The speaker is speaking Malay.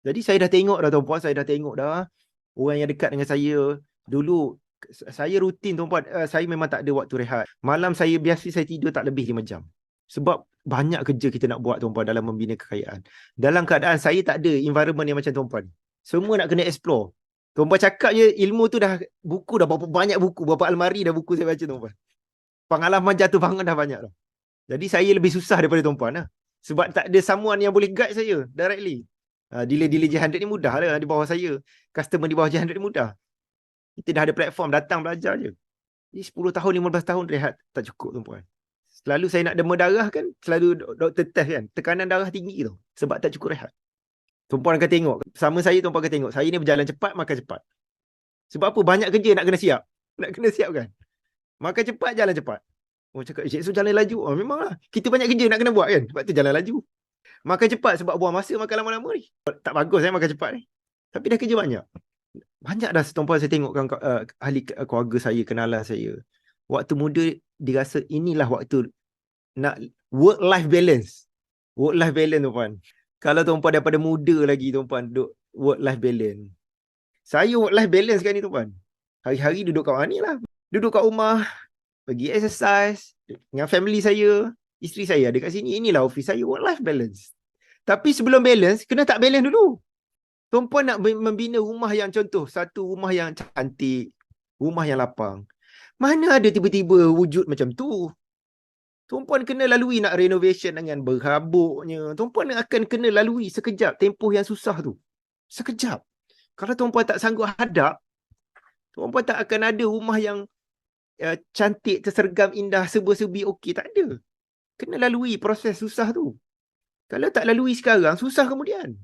Jadi saya dah tengok dah tuan-puan, saya dah tengok dah orang yang dekat dengan saya. Dulu saya rutin tuan-puan, saya memang tak ada waktu rehat. Malam biasa saya tidur tak lebih 5 jam. Sebab banyak kerja kita nak buat tuan-puan dalam membina kekayaan. Dalam keadaan saya tak ada environment yang macam tuan-puan. Semua nak kena explore. Tuan-puan cakap je ilmu tu dah, buku dah berapa banyak buku, berapa almari dah buku saya baca tuan-puan. Pengalaman jatuh bangun dah banyak dah. Jadi saya lebih susah daripada tuan-puan lah. Sebab tak ada someone yang boleh guide saya directly. Delay J100 ni mudah lah di bawah saya. Customer di bawah J100 ni mudah. Kita dah ada platform, datang belajar je. Jadi 10 tahun, 15 tahun rehat tak cukup tuan-puan. Selalu saya nak demam darah kan, selalu doktor test kan, tekanan darah tinggi tu. Sebab tak cukup rehat. Tuan-puan akan tengok, sama saya tuan-puan akan tengok, saya ni berjalan cepat, makan cepat. Sebab apa? Banyak kerja nak kena siap. Nak kena siap kan. Makan cepat, jalan cepat. Orang cakap, Cik Su jalan laju. Oh, memanglah. Kita banyak kerja nak kena buat kan. Sebab tu jalan laju. Makan cepat sebab buang masa makan lama-lama ni. Tak bagus makan cepat ni. Tapi dah kerja banyak. Banyak dah tuan-puan saya tengokkan ahli keluarga saya, kenalan saya. Waktu muda dirasa inilah waktu nak work-life balance. Work-life balance tuan-puan. Kalau tuan-puan daripada muda lagi tuan-puan duduk work-life balance. Saya work-life balance kan ni tuan-puan. Hari-hari duduk kat mana ni lah. Duduk kat rumah. Pergi exercise. Dengan family saya. Isteri saya ada kat sini. Inilah office saya. Work-life balance. Tapi sebelum balance, kena tak balance dulu. Tuan-puan nak membina rumah yang contoh. Satu rumah yang cantik. Rumah yang lapang. Mana ada tiba-tiba wujud macam tu. Tuan-puan kena lalui nak renovation dengan berhabuknya. Tuan-puan akan kena lalui sekejap tempoh yang susah tu. Sekejap. Kalau tuan-puan tak sanggup hadap, tuan-puan tak akan ada rumah yang cantik, tersergam, indah, serba-serbi okey. Tak ada. Kena lalui proses susah tu. Kalau tak lalui sekarang, susah kemudian.